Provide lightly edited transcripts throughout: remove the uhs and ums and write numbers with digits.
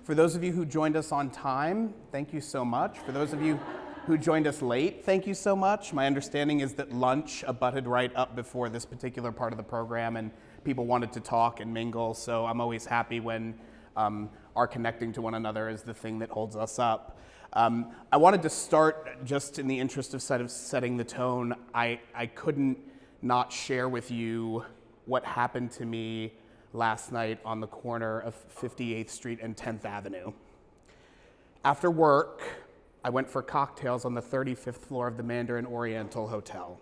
For those of you who joined us on time, thank you so much. For those of you who joined us late, thank you so much. My understanding is that lunch abutted right up before this particular part of the program, and people wanted to talk and mingle, so I'm always happy when our connecting to one another is the thing that holds us up. I wanted to start, just in the interest of setting the tone, I couldn't not share with you what happened to me last night on the corner of 58th Street and 10th Avenue. After work, I went for cocktails on the 35th floor of the Mandarin Oriental Hotel.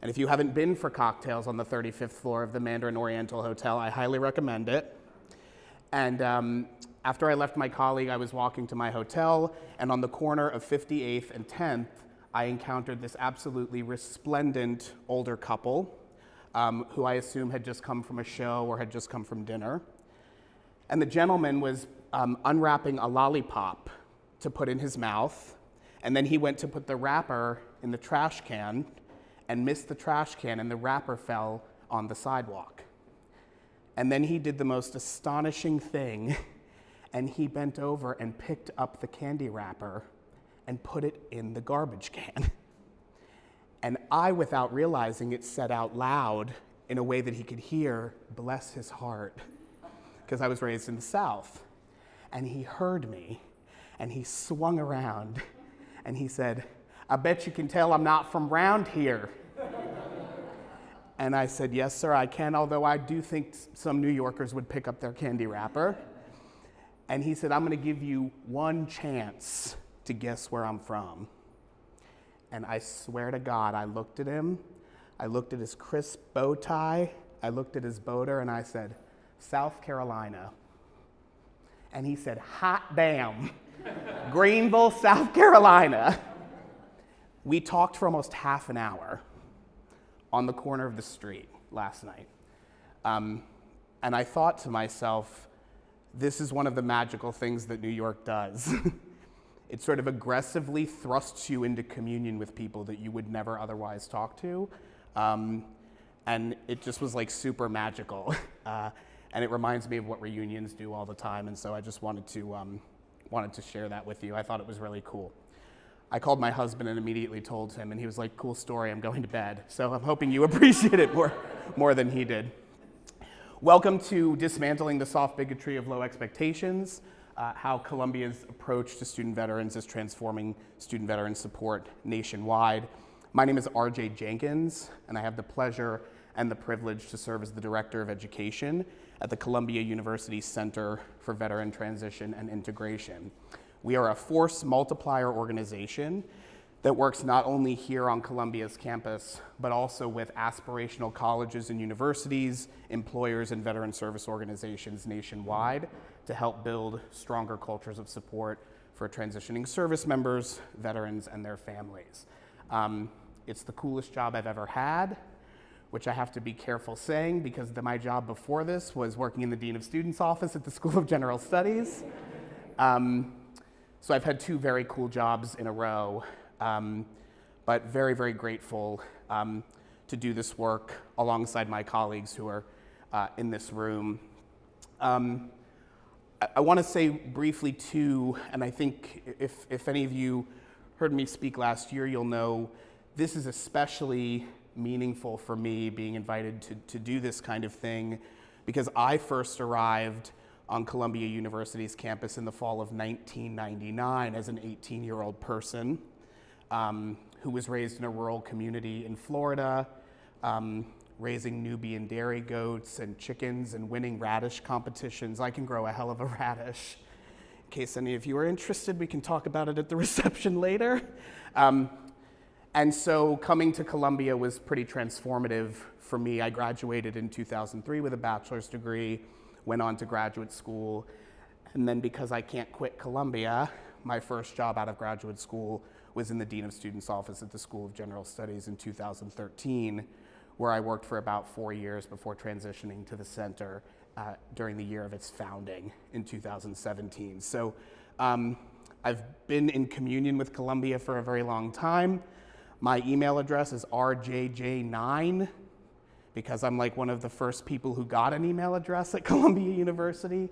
And if you haven't been for cocktails on the 35th floor of the Mandarin Oriental Hotel, I highly recommend it. And after I left my colleague, I was walking to my hotel, and on the corner of 58th and 10th, I encountered this absolutely resplendent older couple who I assume had just come from a show or had just come from dinner. And the gentleman was unwrapping a lollipop to put in his mouth, and then he went to put the wrapper in the trash can and missed the trash can, and the wrapper fell on the sidewalk. And then he did the most astonishing thing, and he bent over and picked up the candy wrapper and put it in the garbage can. And I, without realizing it, said out loud in a way that he could hear, "Bless his heart," because I was raised in the South. And he heard me, and he swung around, and he said, "I bet you can tell I'm not from round here." And I said, "Yes, sir, I can, although I do think some New Yorkers would pick up their candy wrapper." And he said, "I'm going to give you one chance to guess where I'm from." And I swear to God, I looked at him, I looked at his crisp bow tie, I looked at his boater, and I said, "South Carolina." And he said, "Hot damn, Greenville, South Carolina." We talked for almost half an hour on the corner of the street last night. And I thought to myself, this is one of the magical things that New York does. It sort of aggressively thrusts you into communion with people that you would never otherwise talk to. And it just was like super magical. And it reminds me of what reunions do all the time. And so I just wanted to share that with you. I thought it was really cool. I called my husband and immediately told him, and he was like, "Cool story, I'm going to bed." So I'm hoping you appreciate it more than he did. Welcome to Dismantling the Soft Bigotry of Low Expectations, how Columbia's approach to student veterans is transforming student veteran support nationwide. My name is RJ Jenkins, and I have the pleasure and the privilege to serve as the Director of Education at the Columbia University Center for Veteran Transition and Integration. We are a force multiplier organization that works not only here on Columbia's campus, but also with aspirational colleges and universities, employers, and veteran service organizations nationwide to help build stronger cultures of support for transitioning service members, veterans, and their families. It's the coolest job I've ever had, which I have to be careful saying because my job before this was working in the Dean of Students' office at the School of General Studies. So I've had two very cool jobs in a row, but very, very grateful to do this work alongside my colleagues who are in this room. I want to say briefly too, and I think if any of you heard me speak last year, you'll know this is especially meaningful for me being invited to do this kind of thing because I first arrived on Columbia University's campus in the fall of 1999 as an 18-year-old person who was raised in a rural community in Florida, raising Nubian dairy goats and chickens and winning radish competitions. I can grow a hell of a radish. In case any of you are interested, we can talk about it at the reception later. And so coming to Columbia was pretty transformative for me. I graduated in 2003 with a bachelor's degree, went on to graduate school, and then because I can't quit Columbia, my first job out of graduate school was in the Dean of Students' office at the School of General Studies in 2013, where I worked for about 4 years before transitioning to the center during the year of its founding in 2017. So I've been in communion with Columbia for a very long time. My email address is rjj9, because I'm like one of the first people who got an email address at Columbia University.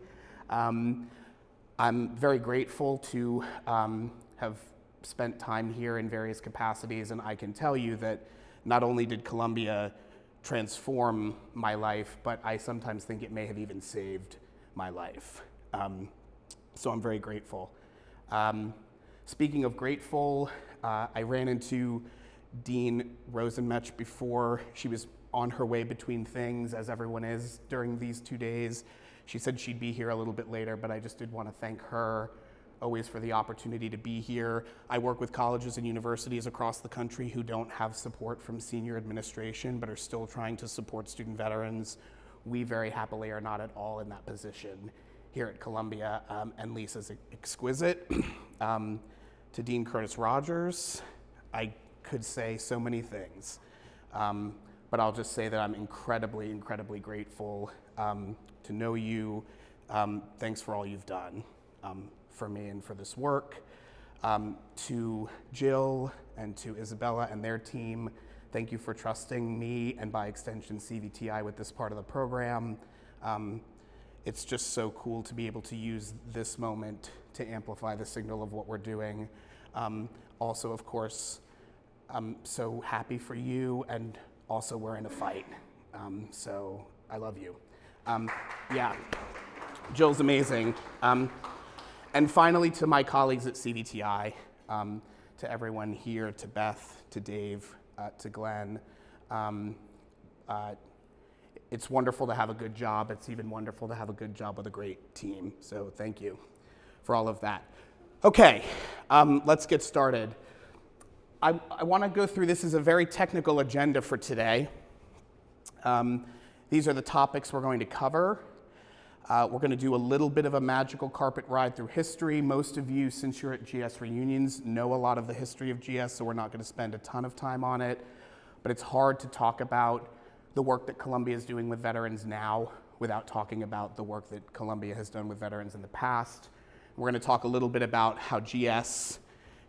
I'm very grateful to have spent time here in various capacities, and I can tell you that not only did Columbia transform my life, but I sometimes think it may have even saved my life. So I'm very grateful. Speaking of grateful, I ran into Dean Rosenmetch before she was on her way between things, as everyone is during these 2 days. She said she'd be here a little bit later, but I just did want to thank her always for the opportunity to be here. I work with colleges and universities across the country who don't have support from senior administration, but are still trying to support student veterans. We very happily are not at all in that position here at Columbia, and Lisa's exquisite. To Dean Curtis Rodgers, I could say so many things, but I'll just say that I'm incredibly, incredibly grateful to know you. Thanks for all you've done for me and for this work. To Jill and to Isabella and their team, thank you for trusting me and by extension CVTI with this part of the program. It's just so cool to be able to use this moment to amplify the signal of what we're doing. Also, of course, I'm so happy for you, and also we're in a fight. So I love you. Yeah, Jill's amazing. And finally, to my colleagues at CVTI, to everyone here, to Beth, to Dave, to Glenn, it's wonderful to have a good job. It's even wonderful to have a good job with a great team. So thank you for all of that. Okay, let's get started. I want to go through, this is a very technical agenda for today. These are the topics we're going to cover. We're going to do a little bit of a magical carpet ride through history. Most of you, since you're at GS reunions, know a lot of the history of GS, so we're not going to spend a ton of time on it. But it's hard to talk about the work that Columbia is doing with veterans now without talking about the work that Columbia has done with veterans in the past. We're going to talk a little bit about how GS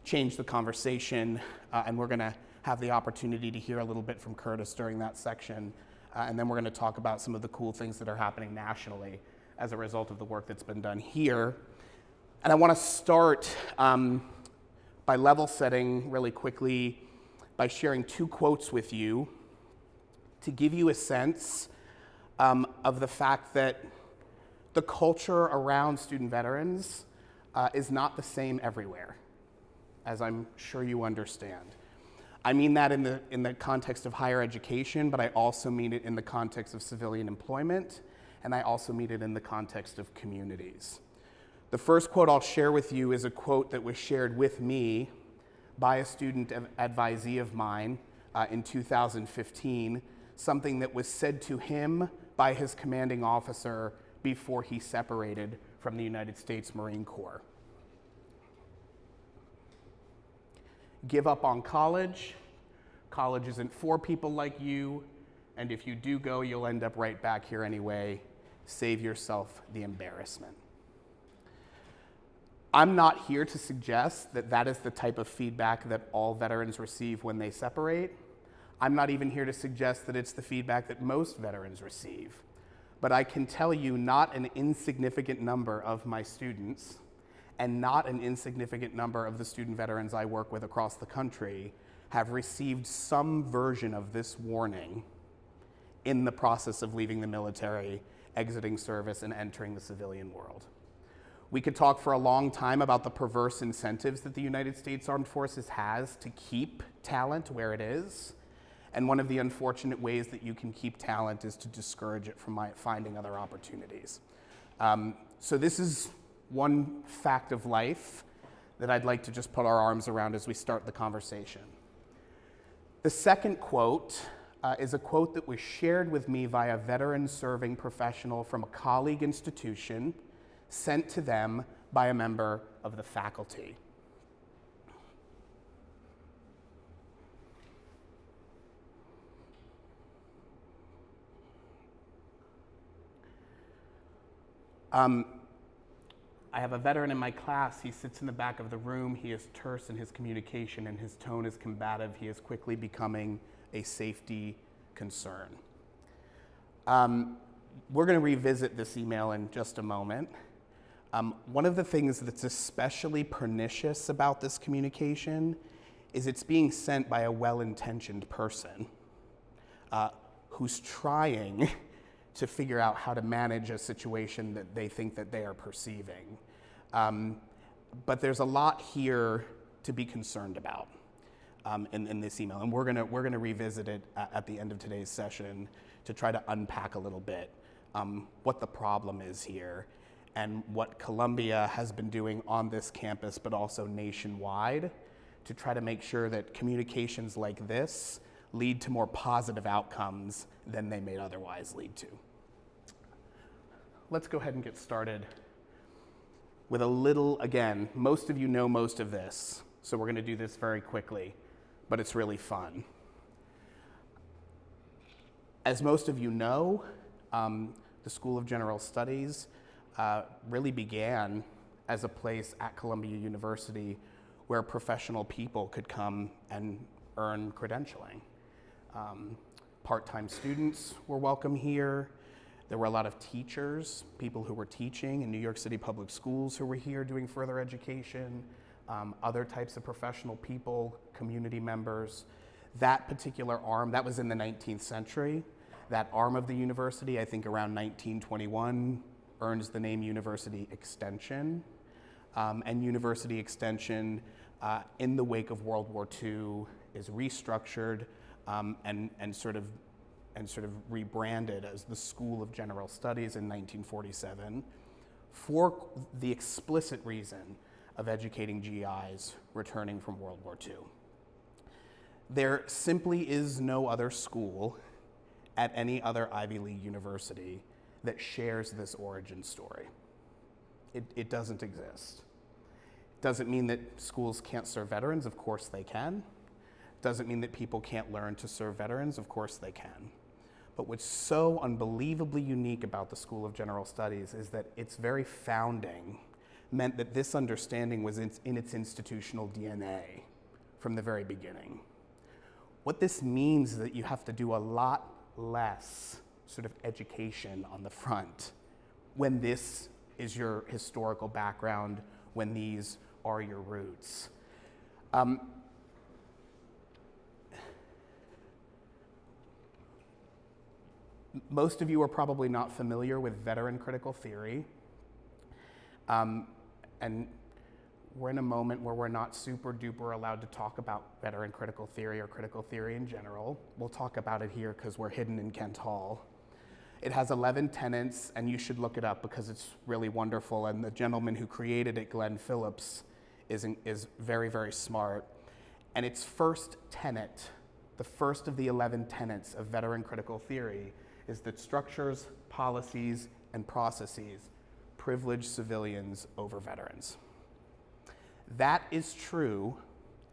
changed the conversation, and we're going to have the opportunity to hear a little bit from Curtis during that section. And then we're going to talk about some of the cool things that are happening nationally as a result of the work that's been done here. And I want to start by level setting really quickly by sharing 2 quotes with you to give you a sense of the fact that the culture around student veterans is not the same everywhere, as I'm sure you understand. I mean that in the context of higher education, but I also mean it in the context of civilian employment, and I also mean it in the context of communities. The first quote I'll share with you is a quote that was shared with me by a student advisee of mine in 2015, something that was said to him by his commanding officer before he separated from the United States Marine Corps. Give up on college. College isn't for people like you, and if you do go, you'll end up right back here anyway. Save yourself the embarrassment. I'm not here to suggest that that is the type of feedback that all veterans receive when they separate. I'm not even here to suggest that it's the feedback that most veterans receive. But I can tell you not an insignificant number of my students and not an insignificant number of the student veterans I work with across the country have received some version of this warning in the process of leaving the military, exiting service, and entering the civilian world. We could talk for a long time about the perverse incentives that the United States Armed Forces has to keep talent where it is. And one of the unfortunate ways that you can keep talent is to discourage it from finding other opportunities. So this is one fact of life that I'd like to just put our arms around as we start the conversation. The second quote is a quote that was shared with me by a veteran serving professional from a colleague institution sent to them by a member of the faculty. I have a veteran in my class. He sits in the back of the room. He is terse in his communication and his tone is combative. He is quickly becoming a safety concern. We're going to revisit this email in just a moment. One of the things that's especially pernicious about this communication is it's being sent by a well-intentioned person who's trying to figure out how to manage a situation that they think that they are perceiving. But there's a lot here to be concerned about in this email, and we're gonna revisit it at the end of today's session to try to unpack a little bit what the problem is here and what Columbia has been doing on this campus, but also nationwide, to try to make sure that communications like this lead to more positive outcomes than they may otherwise lead to. Let's go ahead and get started with a little, again, most of you know most of this, so we're gonna do this very quickly, but it's really fun. As most of you know, the School of General Studies really began as a place at Columbia University where professional people could come and earn credentialing. Part-time students were welcome here. There were a lot of teachers, people who were teaching in New York City public schools who were here doing further education, other types of professional people, community members. That particular arm, that was in the 19th century. That arm of the university, I think around 1921, earns the name University Extension. And University Extension, in the wake of World War II, is restructured and sort of rebranded as the School of General Studies in 1947 for the explicit reason of educating GIs returning from World War II. There simply is no other school at any other Ivy League university that shares this origin story. It doesn't exist. Doesn't mean that schools can't serve veterans, of course they can. Doesn't mean that people can't learn to serve veterans, of course they can. But what's so unbelievably unique about the School of General Studies is that its very founding meant that this understanding was in its institutional DNA from the very beginning. What this means is that you have to do a lot less sort of education on the front when this is your historical background, when these are your roots. Most of you are probably not familiar with veteran critical theory. And we're in a moment where we're not super duper allowed to talk about veteran critical theory or critical theory in general. We'll talk about it here because we're hidden in Kent Hall. It has 11 tenets, and you should look it up because it's really wonderful. And the gentleman who created it, Glenn Phillips, is very, very smart. And its first tenet, the first of the 11 tenets of veteran critical theory, is that structures, policies, and processes privilege civilians over veterans. That is true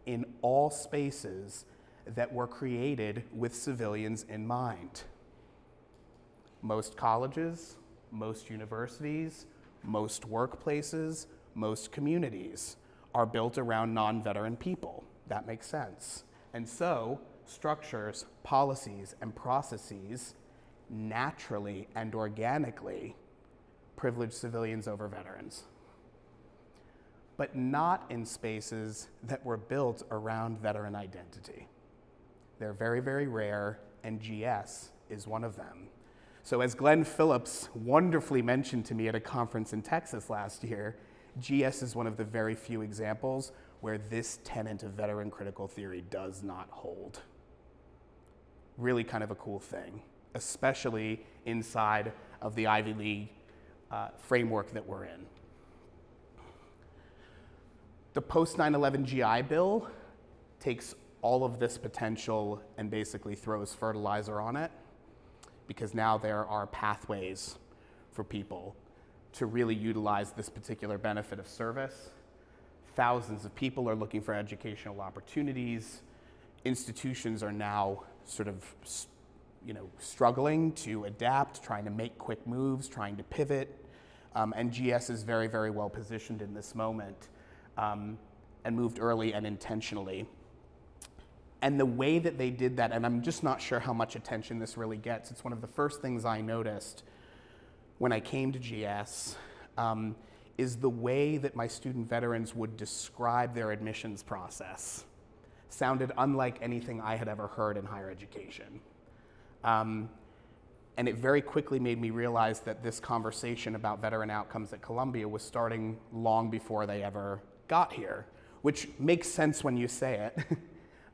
in all spaces that were created with civilians in mind. Most colleges, most universities, most workplaces, most communities are built around non-veteran people. That makes sense. And so, structures, policies, and processes naturally and organically privilege civilians over veterans, but not in spaces that were built around veteran identity. They're very, very rare, and GS is one of them. So as Glenn Phillips wonderfully mentioned to me at a conference in Texas last year, GS is one of the very few examples where this tenet of veteran critical theory does not hold. Really kind of a cool thing, especially inside of the Ivy League framework that we're in. The post 9/11 GI Bill takes all of this potential and basically throws fertilizer on it, because now there are pathways for people to really utilize this particular benefit of service. Thousands of people are looking for educational opportunities. Institutions are now sort of, struggling to adapt, trying to make quick moves, trying to pivot. And GS is very, very well positioned in this moment and moved early and intentionally. And the way that they did that, and I'm just not sure how much attention this really gets, it's one of the first things I noticed when I came to GS, is the way that my student veterans would describe their admissions process sounded unlike anything I had ever heard in higher education. And it very quickly made me realize that this conversation about veteran outcomes at Columbia was starting long before they ever got here, which makes sense when you say it,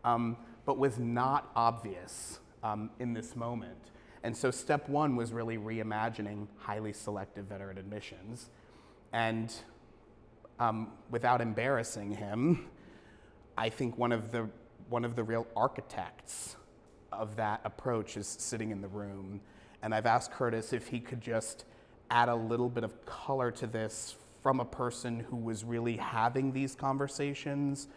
but was not obvious in this moment. And so step one was really reimagining highly selective veteran admissions. And without embarrassing him, I think one of the real architects of that approach is sitting in the room. And I've asked Curtis if he could just add a little bit of color to this from a person who was really having these conversations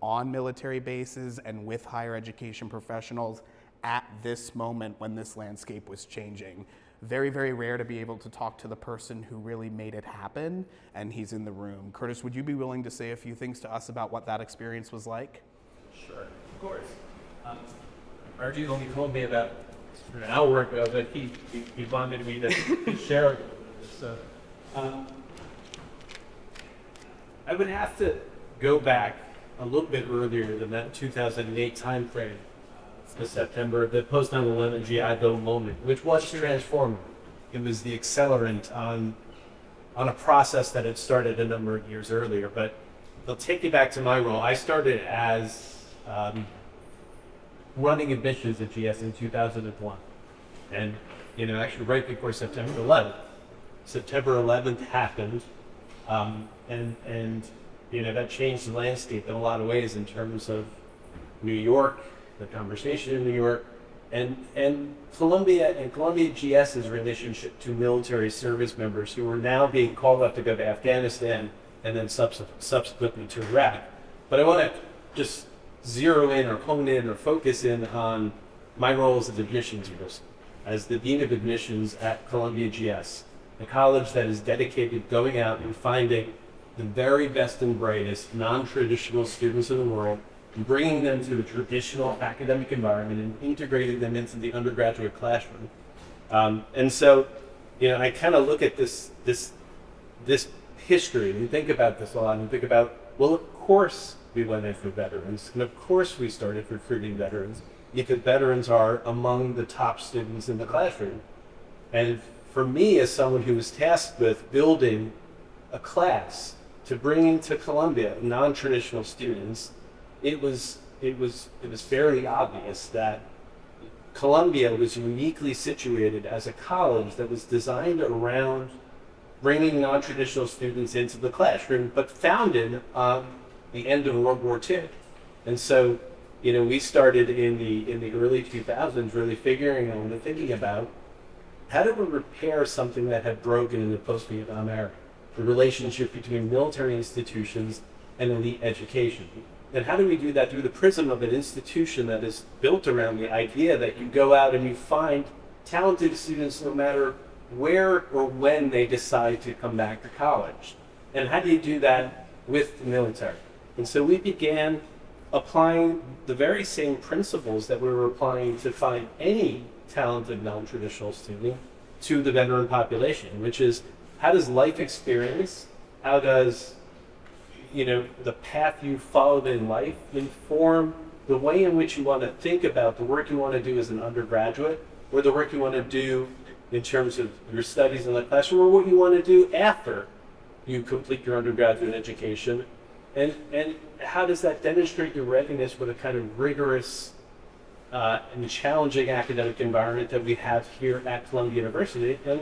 on military bases and with higher education professionals at this moment when this landscape was changing. Very, very rare to be able to talk to the person who really made it happen, and he's in the room. Curtis, would you be willing to say a few things to us about what that experience was like? Sure, of course. Archie only told me about an hour ago that he wanted me to share this. So, I would have to go back a little bit earlier than that 2008 timeframe, the September, the post 9/11 GI Bill moment, which was transformative. It was the accelerant on a process that had started a number of years earlier. But they'll take you back to my role. I started as running admissions at GS in 2001, and actually right before September 11th. September 11th happened, and that changed the landscape in a lot of ways in terms of New York, the conversation in New York, and Columbia and Columbia GS's relationship to military service members who were now being called up to go to Afghanistan and then subsequently to Iraq. But I want to just zero in or hone in or focus in on my role as an admissions person, as the Dean of Admissions at Columbia GS, a college that is dedicated going out and finding the very best and brightest non-traditional students in the world, and bringing them to a traditional academic environment and integrating them into the undergraduate classroom. And so, I kind of look at this history and think about this a lot and think about, well, of course we went in for veterans, and of course we started recruiting veterans because veterans are among the top students in the classroom. And for me, as someone who was tasked with building a class to bring into Columbia non-traditional students, it was fairly obvious that Columbia was uniquely situated as a college that was designed around bringing non-traditional students into the classroom, but founded on the end of World War II. And so, we started in the early 2000s really figuring out and thinking about how do we repair something that had broken in the post-Vietnam era, the relationship between military institutions and elite education. And how do we do that through the prism of an institution that is built around the idea that you go out and you find talented students no matter where or when they decide to come back to college? And how do you do that with the military? And so we began applying the very same principles that we were applying to find any talented non-traditional student to the veteran population, which is how does life experience, how does the path you followed in life inform the way in which you want to think about the work you want to do as an undergraduate, or the work you want to do in terms of your studies in the classroom, or what you want to do after you complete your undergraduate education, and how does that demonstrate your readiness for the kind of rigorous and challenging academic environment that we have here at Columbia University. And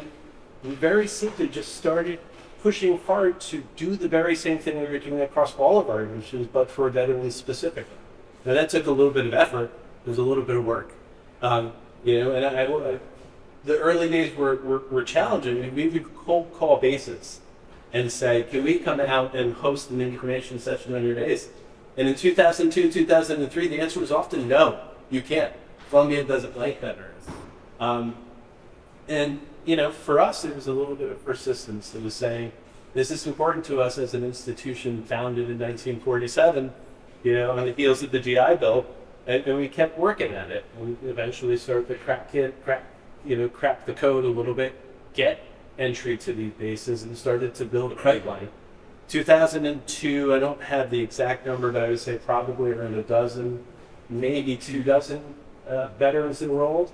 we very simply just started pushing hard to do the very same thing we were doing across all of our admissions, but for veterans specifically. Now that took a little bit of effort. It was a little bit of work. And the early days were challenging. We would cold call bases and say, can we come out and host an information session on your days? And in 2002, 2003, the answer was often no, you can't. Columbia doesn't like veterans. For us, it was a little bit of persistence. It was saying, this is important to us as an institution founded in 1947, on the heels of the GI Bill, and we kept working at it. We eventually started to crack the code a little bit, get entry to these bases and started to build a pipeline. 2002, I don't have the exact number, but I would say probably around a dozen, maybe 24 veterans enrolled.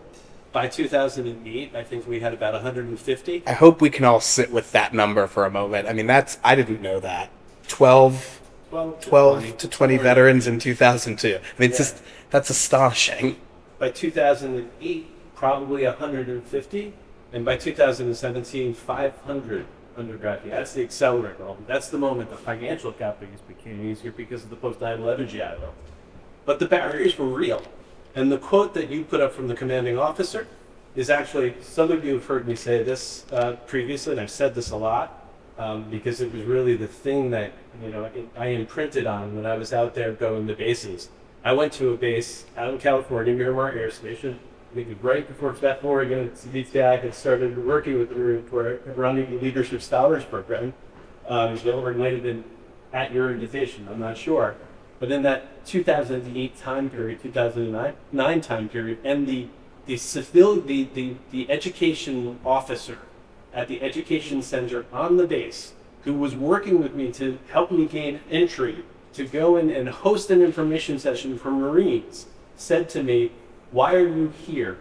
By 2008, I think we had about 150. I hope we can all sit with that number for a moment. I mean, I didn't know that. 12 to 20 veterans in 2002. I mean, that's astonishing. By 2008, probably 150. And by 2017, 500 undergraduate. That's the accelerant moment. That's the moment the financial capital became easier because of the post 9/11 GI Bill. But the barriers were real. And the quote that you put up from the commanding officer is actually, some of you have heard me say this previously, and I've said this a lot, because it was really the thing that I imprinted on when I was out there going to bases. I went to a base out in California, Miramar Air Station, maybe right before Beth Morgan at CVTI had started working with the Marine Corps running the Leadership Scholars Program. Or might have been at your invitation, I'm not sure. But in that 2008 time period, 2009 time period, and the education officer at the education center on the base, who was working with me to help me gain entry to go in and host an information session for Marines, said to me, "Why are you here?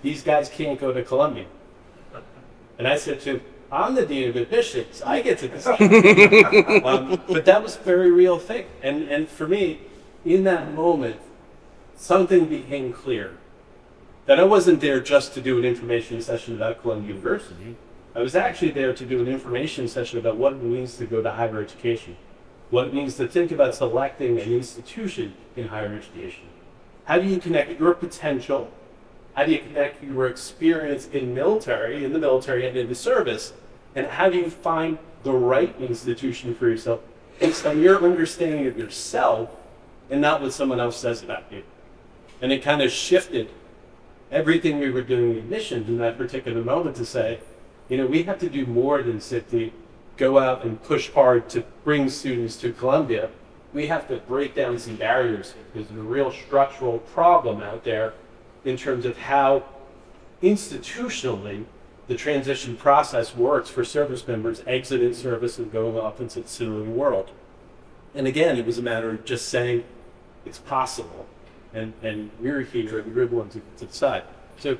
These guys can't go to Columbia." And I said to him, "I'm the dean of admissions. I get to decide." But that was a very real thing. And for me, in that moment, something became clear. That I wasn't there just to do an information session about Columbia University. I was actually there to do an information session about what it means to go to higher education. What it means to think about selecting an institution in higher education. How do you connect your potential? How do you connect your experience in the military and in the service? And how do you find the right institution for yourself based on your understanding of yourself and not what someone else says about you? And it kind of shifted everything we were doing in admissions in that particular moment to say, we have to do more than simply go out and push hard to bring students to Columbia. We have to break down some barriers because there's a real structural problem out there in terms of how institutionally the transition process works for service members exiting service and going off into the civilian world. And again, it was a matter of just saying it's possible. And we're here and we're the ones to decide. So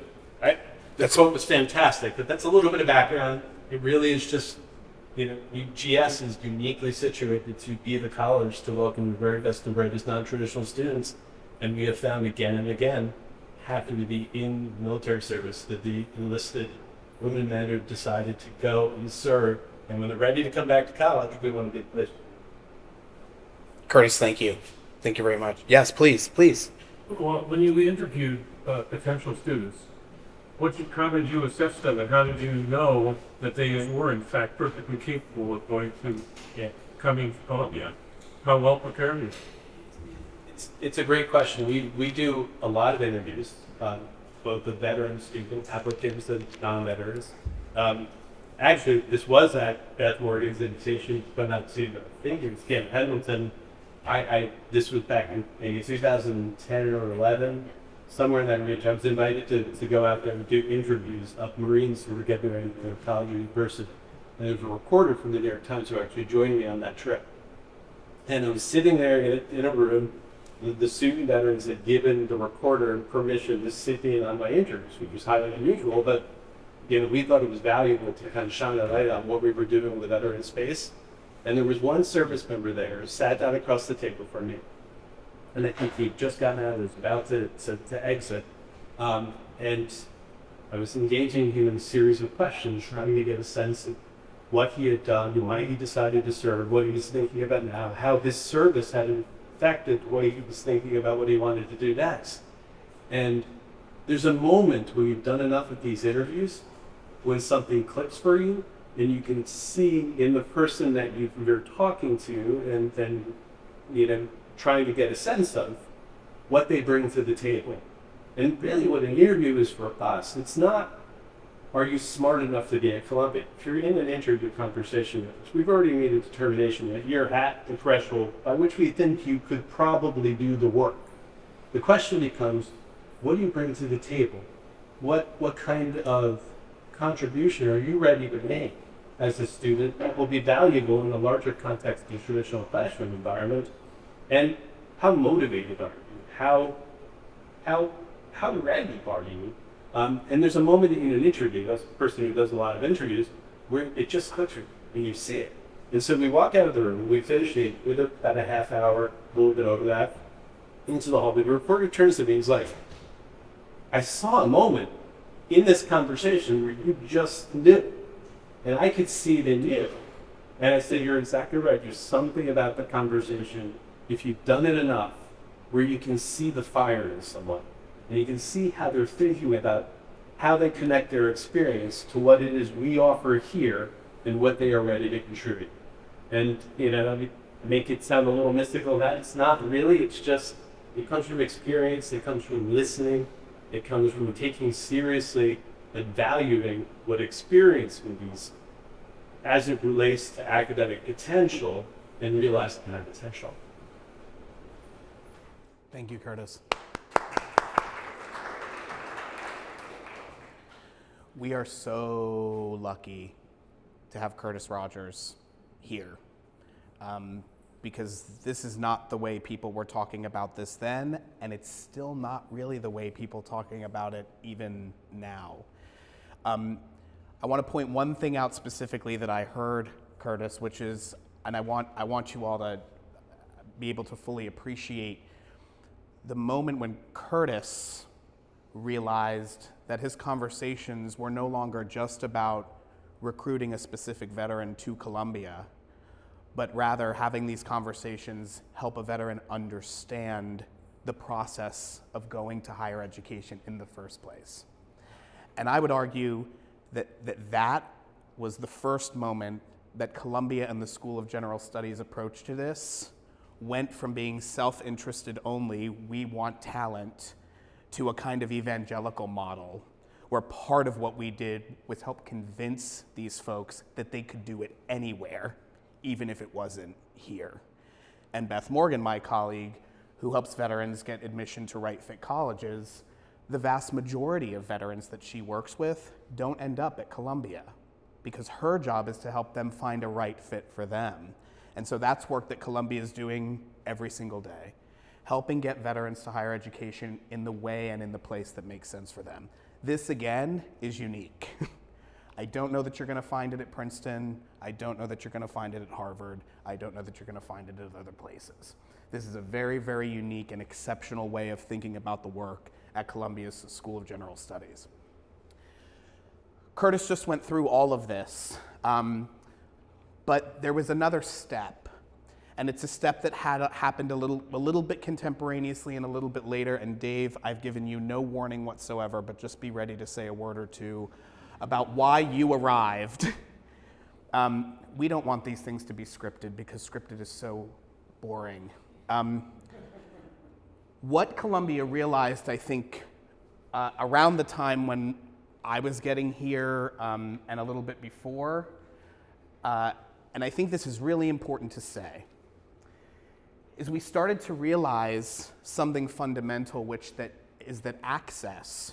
the quote was fantastic, but that's a little bit of background. It really is just, GS is uniquely situated to be the college to welcome the very best and brightest non-traditional students. And we have found again and again, happen to be in military service, that the enlisted women and men have decided to go and serve. And when they're ready to come back to college, we want to be placed. Curtis, thank you. Thank you very much. Yes, please. Well, when you interviewed potential students, how did you assess them, and how did you know that they were in fact perfectly capable of going to coming to Columbia? How well prepared are you? It's a great question. We do a lot of interviews, both the veteran student applicants and non-veterans. Actually, this was at Beth Morgan's invitation, but not to I think it was Camp Pendleton. This was back in maybe 2010 or 11, somewhere in that range. I was invited to go out there and do interviews of Marines who were getting ready to go to college or university. And there was a reporter from the New York Times who actually joined me on that trip. And I was sitting there in a room. The student veterans had given the reporter permission to sit in on my interviews, which was highly unusual, but we thought it was valuable to kind of shine a light on what we were doing with veteran space. And there was one service member there who sat down across the table from me. And I think he'd just gotten out, was about to exit. And I was engaging him in a series of questions, trying to get a sense of what he had done, why he decided to serve, what he was thinking about now, how his service had affected the way he was thinking about what he wanted to do next. And there's a moment where you've done enough of these interviews when something clicks for you, and you can see in the person that you're talking to and then, trying to get a sense of what they bring to the table. And really what an interview is for us, it's not, are you smart enough to be at Columbia? If you're in an interview conversation with us, we've already made a determination that you're at the threshold by which we think you could probably do the work. The question becomes, what do you bring to the table? What kind of contribution are you ready to make as a student that will be valuable in the larger context of the traditional classroom environment? And how motivated are you? How ready are you? And there's a moment in an interview, as a person who does a lot of interviews, where it just clicks you and you see it. And so we walk out of the room, we finish it with about a half hour, a little bit over that, into the hallway. The reporter turns to me and he's like, I saw a moment in this conversation where you just knew. And I could see it in you. And I said, you're exactly right. There's something about the conversation, if you've done it enough, where you can see the fire in someone. And you can see how they're thinking about how they connect their experience to what it is we offer here and what they are ready to contribute. And, I mean, make it sound a little mystical, that it's not really, it's just, it comes from experience, it comes from listening, it comes from taking seriously and valuing what experience means as it relates to academic potential and realizing that potential. Thank you, Curtis. We are so lucky to have Curtis Rodgers here, because this is not the way people were talking about this then, and it's still not really the way people talking about it even now. I want to point one thing out specifically that I heard, Curtis, which is, and I want you all to be able to fully appreciate the moment when Curtis realized that his conversations were no longer just about recruiting a specific veteran to Columbia, but rather having these conversations help a veteran understand the process of going to higher education in the first place. And I would argue that was the first moment that Columbia and the School of General Studies' approach to this went from being self-interested only, we want talent, to a kind of evangelical model where part of what we did was help convince these folks that they could do it anywhere, even if it wasn't here. And Beth Morgan, my colleague, who helps veterans get admission to right-fit colleges, the vast majority of veterans that she works with don't end up at Columbia because her job is to help them find a right fit for them. And so that's work that Columbia is doing every single day, helping get veterans to higher education in the way and in the place that makes sense for them. This, again, is unique. I don't know that you're going to find it at Princeton. I don't know that you're going to find it at Harvard. I don't know that you're going to find it at other places. This is a very, very unique and exceptional way of thinking about the work at Columbia's School of General Studies. Curtis just went through all of this, but there was another step, and it's a step that had happened a little bit contemporaneously and a little bit later. And Dave, I've given you no warning whatsoever, but just be ready to say a word or two about why you arrived. We don't want these things to be scripted because scripted is so boring. What Columbia realized, I think, around the time when I was getting here and a little bit before, and I think this is really important to say, is we started to realize something fundamental, which is that access,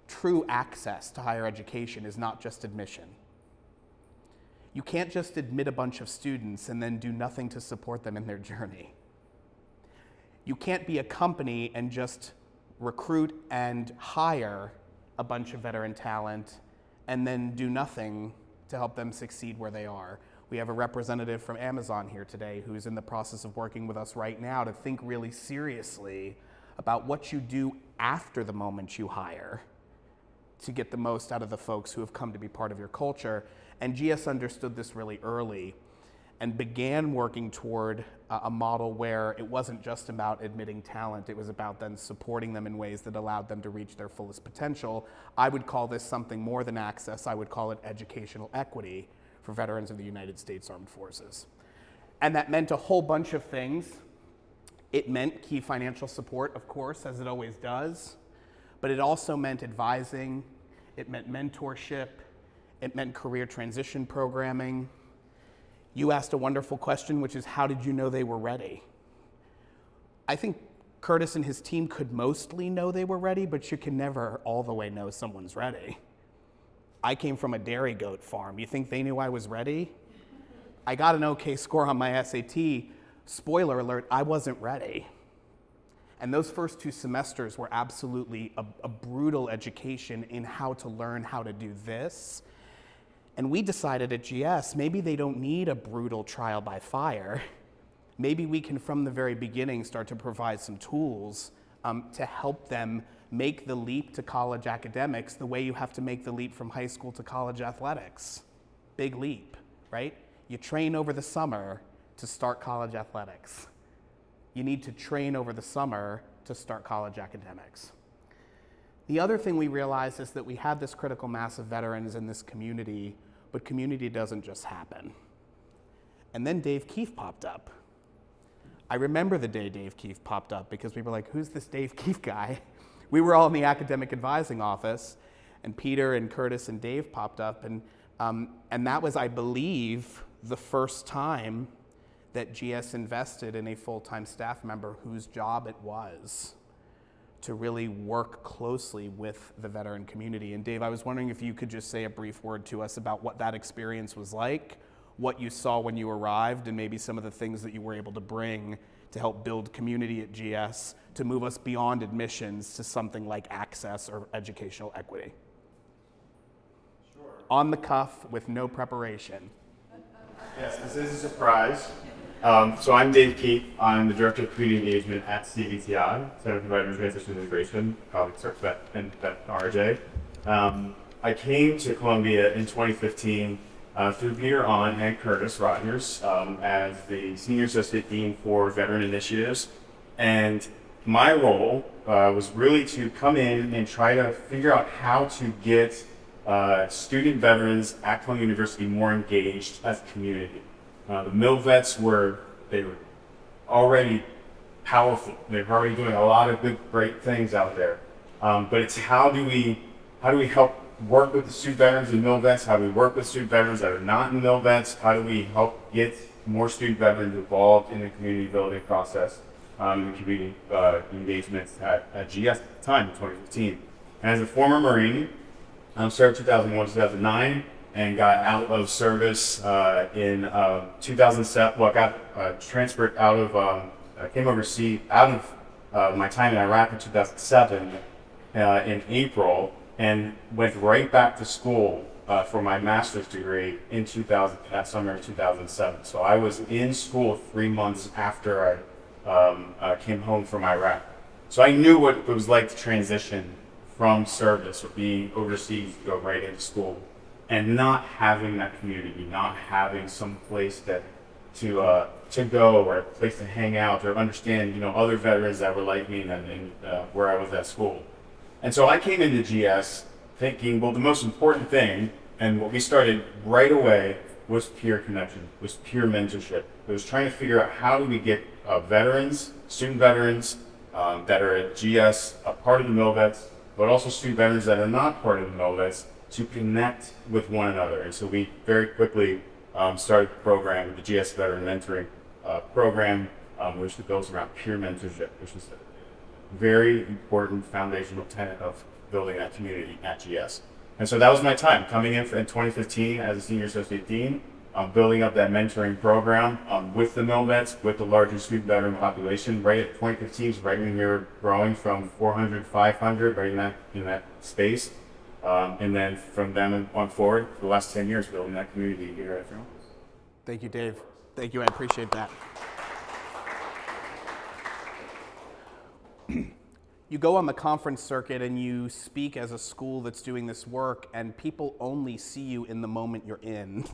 true access to higher education is not just admission. You can't just admit a bunch of students and then do nothing to support them in their journey. You can't be a company and just recruit and hire a bunch of veteran talent and then do nothing to help them succeed where they are. We have a representative from Amazon here today who's in the process of working with us right now to think really seriously about what you do after the moment you hire to get the most out of the folks who have come to be part of your culture. And GS understood this really early and began working toward a model where it wasn't just about admitting talent, it was about then supporting them in ways that allowed them to reach their fullest potential. I would call this something more than access. I would call it educational equity for veterans of the United States Armed Forces. And that meant a whole bunch of things. It meant key financial support, of course, as it always does, but it also meant advising, it meant mentorship, it meant career transition programming. You asked a wonderful question, which is, how did you know they were ready? I think Curtis and his team could mostly know they were ready, but you can never all the way know someone's ready. I came from a dairy goat farm. You think they knew I was ready? I got an okay score on my SAT. Spoiler alert, I wasn't ready. And those first 2 semesters were absolutely a brutal education in how to learn how to do this. And we decided at GS, maybe they don't need a brutal trial by fire. Maybe we can, from the very beginning, start to provide some tools to help them make the leap to college academics the way you have to make the leap from high school to college athletics. Big leap, right? You train over the summer to start college athletics. You need to train over the summer to start college academics. The other thing we realized is that we had this critical mass of veterans in this community, but community doesn't just happen. And then Dave Keefe popped up. I remember the day Dave Keefe popped up because we were like, who's this Dave Keefe guy? We were all in the academic advising office, and Peter and Curtis and Dave popped up, and that was, I believe, the first time that GS invested in a full-time staff member whose job it was to really work closely with the veteran community. And Dave, I was wondering if you could just say a brief word to us about what that experience was like, what you saw when you arrived, and maybe some of the things that you were able to bring to help build community at GS to move us beyond admissions to something like access or educational equity. Sure. On the cuff with no preparation. Yes, this is a surprise. So I'm Dave Keefe. I'm the Director of Community Engagement at CVTI, Center for Veterans Transition and Integration, colleague starts at RJ. I came to Columbia in 2015 through Peter On and Curtis Rodgers as the Senior Associate Dean for Veteran Initiatives. And my role was really to come in and try to figure out how to get student veterans at Columbia University more engaged as a community. The mill vets were already powerful. They were already doing a lot of good, great things out there. But it's how do we help work with the student veterans and mill vets? How do we work with student veterans that are not in mill vets? How do we help get more student veterans involved in the community building process and community engagements at GS at the time in 2015? And as a former Marine, served 2001 2009 and got out of service in 2007. Well, I got transferred out of, came overseas out of my time in Iraq in 2007 in April, and went right back to school for my master's degree in that summer in 2007. So I was in school 3 months after I came home from Iraq. So I knew what it was like to transition from service or being overseas to go right into school, and not having that community, not having some place to go or a place to hang out or understand, other veterans that were like me and where I was at school. And so I came into GS thinking, well, the most important thing, and what we started right away, was peer connection, was peer mentorship. It was trying to figure out how do we get veterans, student veterans that are at GS, a part of the mill vets, but also student veterans that are not part of the mill vets, to connect with one another. And so we very quickly started the program, the GS Veteran Mentoring Program, which builds around peer mentorship, which is a very important foundational tenet of building that community at GS. And so that was my time, coming in 2015 as a Senior Associate Dean, building up that mentoring program with the mill vets, with the larger student veteran population. Right at 2015 is right when we were growing from 400 to 500, right in that space. And then from then on forward, for the last 10 years, building that community here at Fairmont. Thank you, Dave. Thank you, I appreciate that. You go on the conference circuit and you speak as a school that's doing this work, and people only see you in the moment you're in.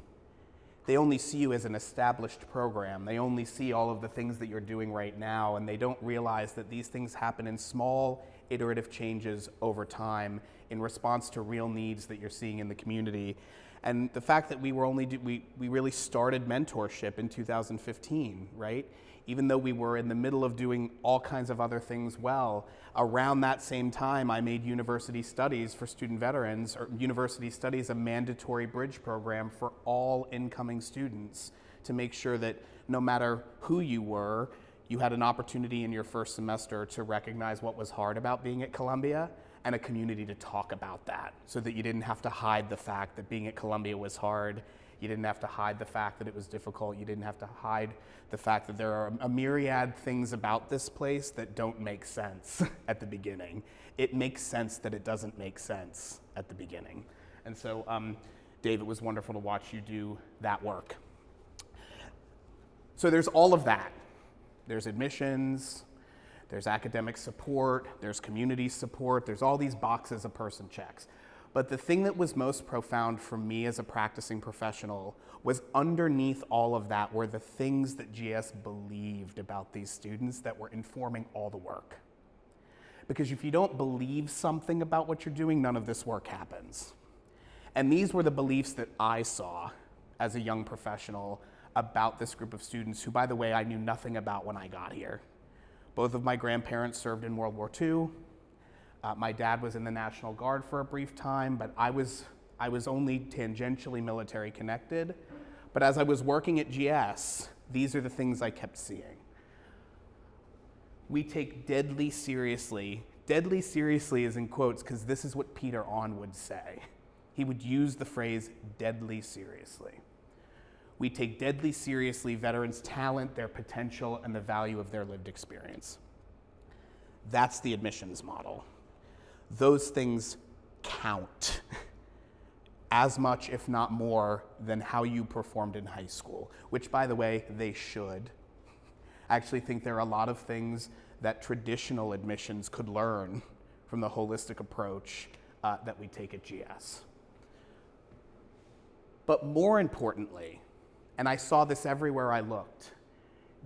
They only see you as an established program. They only see all of the things that you're doing right now, and they don't realize that these things happen in small, iterative changes over time in response to real needs that you're seeing in the community. And the fact that we really started mentorship in 2015, right? Even though we were in the middle of doing all kinds of other things well, around that same time, I made University Studies for student veterans, or University Studies, a mandatory bridge program for all incoming students to make sure that no matter who you were, you had an opportunity in your first semester to recognize what was hard about being at Columbia and a community to talk about that, so that you didn't have to hide the fact that being at Columbia was hard. You didn't have to hide the fact that it was difficult. You didn't have to hide the fact that there are a myriad things about this place that don't make sense at the beginning. It makes sense that it doesn't make sense at the beginning. And so, Dave, it was wonderful to watch you do that work. So there's all of that. There's admissions, there's academic support, there's community support, there's all these boxes a person checks. But the thing that was most profound for me as a practicing professional was underneath all of that were the things that GS believed about these students that were informing all the work. Because if you don't believe something about what you're doing, none of this work happens. And these were the beliefs that I saw as a young professional about this group of students who, by the way, I knew nothing about when I got here. Both of my grandparents served in World War II. My dad was in the National Guard for a brief time, but I was only tangentially military connected. But as I was working at GS, these are the things I kept seeing. We take deadly seriously is in quotes because this is what Peter On would say. He would use the phrase deadly seriously. We take deadly seriously veterans' talent, their potential, and the value of their lived experience. That's the admissions model. Those things count as much, if not more, than how you performed in high school, which, by the way, they should. I actually think there are a lot of things that traditional admissions could learn from the holistic approach that we take at GS. But more importantly, and I saw this everywhere I looked,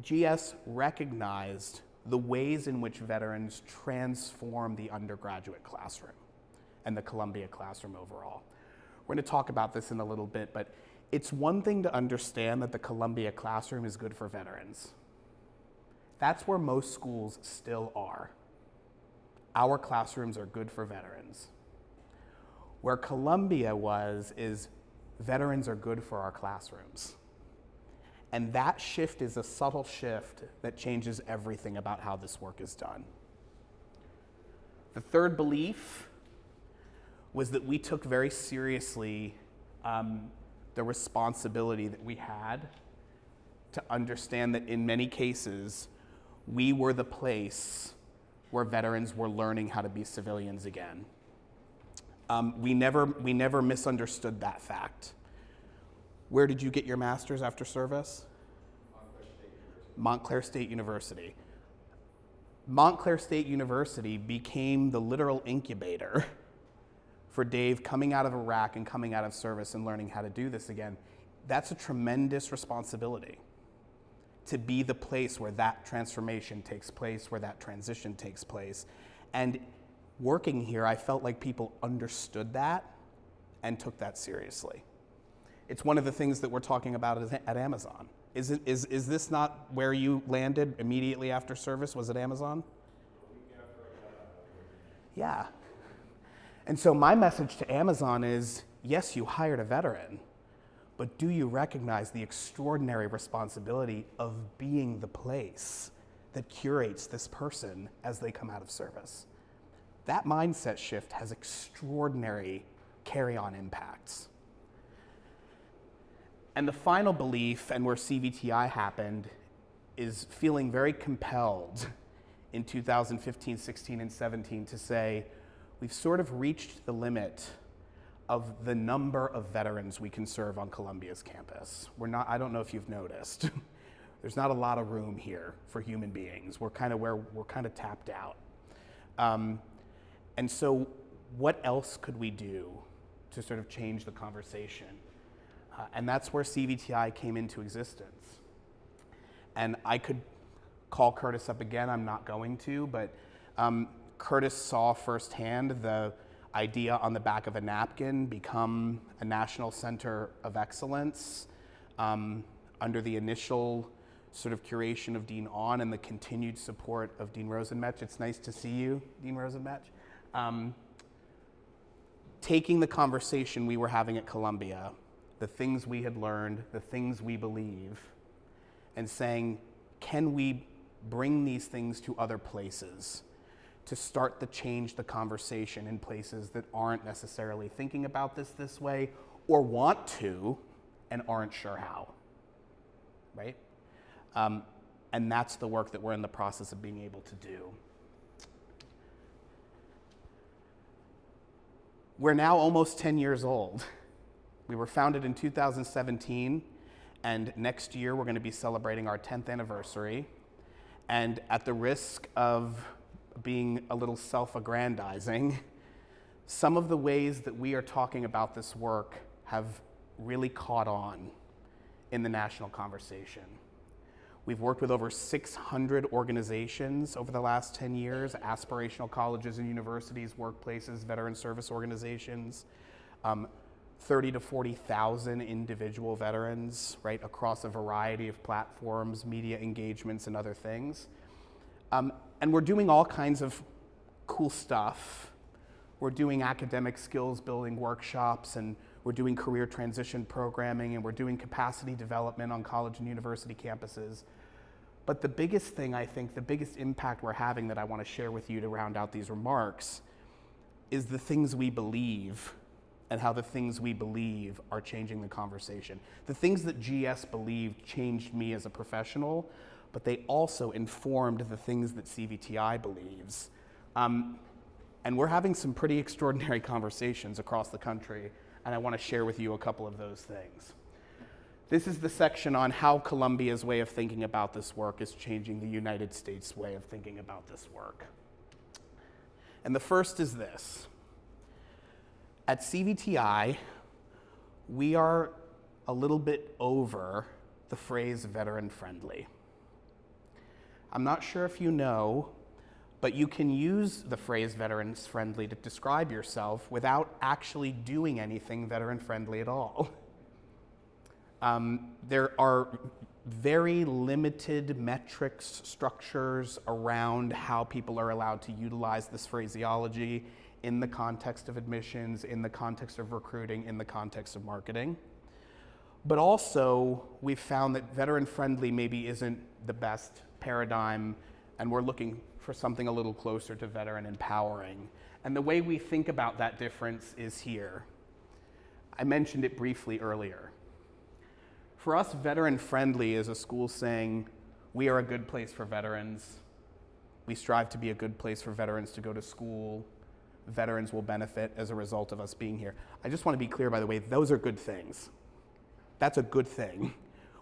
GS recognized the ways in which veterans transform the undergraduate classroom and the Columbia classroom overall. We're going to talk about this in a little bit, but it's one thing to understand that the Columbia classroom is good for veterans. That's where most schools still are. Our classrooms are good for veterans. Where Columbia is veterans are good for our classrooms. And that shift is a subtle shift that changes everything about how this work is done. The third belief was that we took very seriously the responsibility that we had to understand that in many cases, we were the place where veterans were learning how to be civilians again. We never misunderstood that fact. Where did you get your master's after service? Montclair State University. Montclair State University became the literal incubator for Dave coming out of Iraq and coming out of service and learning how to do this again. That's a tremendous responsibility, to be the place where that transformation takes place, where that transition takes place. And working here, I felt like people understood that and took that seriously. It's one of the things that we're talking about at Amazon. Is this not where you landed immediately after service? Was it Amazon? Yeah. And so my message to Amazon is, yes, you hired a veteran, but do you recognize the extraordinary responsibility of being the place that curates this person as they come out of service? That mindset shift has extraordinary carry-on impacts. And the final belief, and where CVTI happened, is feeling very compelled in 2015, 16, and 17 to say, we've sort of reached the limit of the number of veterans we can serve on Columbia's campus. I don't know if you've noticed, there's not a lot of room here for human beings. We're kind of tapped out. And so what else could we do to sort of change the conversation? And that's where CVTI came into existence. And I could call Curtis up again, I'm not going to, but Curtis saw firsthand the idea on the back of a napkin become a national center of excellence under the initial sort of curation of Dean On and the continued support of Dean Rosenmetch. It's nice to see you, Dean Rosenmetch. Taking the conversation we were having at Columbia, the things we had learned, the things we believe, and saying, can we bring these things to other places to start to change the conversation in places that aren't necessarily thinking about this way or want to and aren't sure how, right? And that's the work that we're in the process of being able to do. We're now almost 10 years old. We were founded in 2017, and next year we're going to be celebrating our 10th anniversary. And at the risk of being a little self-aggrandizing, some of the ways that we are talking about this work have really caught on in the national conversation. We've worked with over 600 organizations over the last 10 years, aspirational colleges and universities, workplaces, veteran service organizations, 30 to 40,000 individual veterans, right, across a variety of platforms, media engagements, and other things. And we're doing all kinds of cool stuff. We're doing academic skills building workshops, and we're doing career transition programming, and we're doing capacity development on college and university campuses. But the biggest thing, I think, the biggest impact we're having that I want to share with you to round out these remarks is the things we believe and how the things we believe are changing the conversation. The things that GS believed changed me as a professional, but they also informed the things that CVTI believes. And we're having some pretty extraordinary conversations across the country, and I want to share with you a couple of those things. This is the section on how Columbia's way of thinking about this work is changing the United States' way of thinking about this work. And the first is this. At CVTI, we are a little bit over the phrase veteran friendly. I'm not sure if you know, but you can use the phrase veterans friendly to describe yourself without actually doing anything veteran friendly at all. There are very limited metrics, structures around how people are allowed to utilize this phraseology in the context of admissions, in the context of recruiting, in the context of marketing. But also, we've found that veteran-friendly maybe isn't the best paradigm, and we're looking for something a little closer to veteran empowering. And the way we think about that difference is here. I mentioned it briefly earlier. For us, veteran-friendly is a school saying, we are a good place for veterans. We strive to be a good place for veterans to go to school. Veterans will benefit as a result of us being here. I just want to be clear, by the way, those are good things. That's a good thing.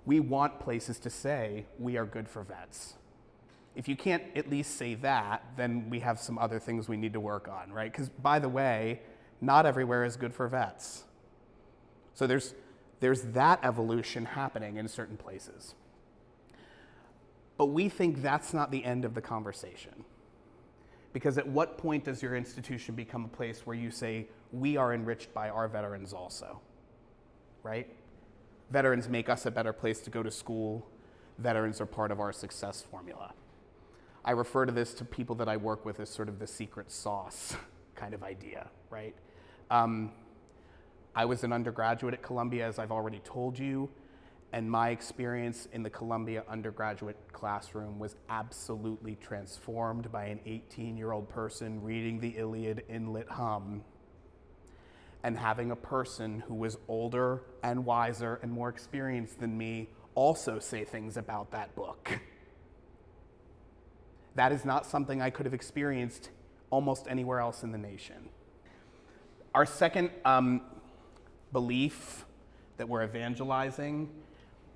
We want places to say, we are good for vets. If you can't at least say that, then we have some other things we need to work on, right? Because, by the way, not everywhere is good for vets. So there's that evolution happening in certain places. But we think that's not the end of the conversation. Because at what point does your institution become a place where you say, we are enriched by our veterans also, right? Veterans make us a better place to go to school. Veterans are part of our success formula. I refer to this to people that I work with as sort of the secret sauce kind of idea, right? I was an undergraduate at Columbia, as I've already told you, and my experience in the Columbia undergraduate classroom was absolutely transformed by an 18-year-old person reading the Iliad in lit hum and having a person who was older and wiser and more experienced than me also say things about that book. That is not something I could have experienced almost anywhere else in the nation. Our second belief that we're evangelizing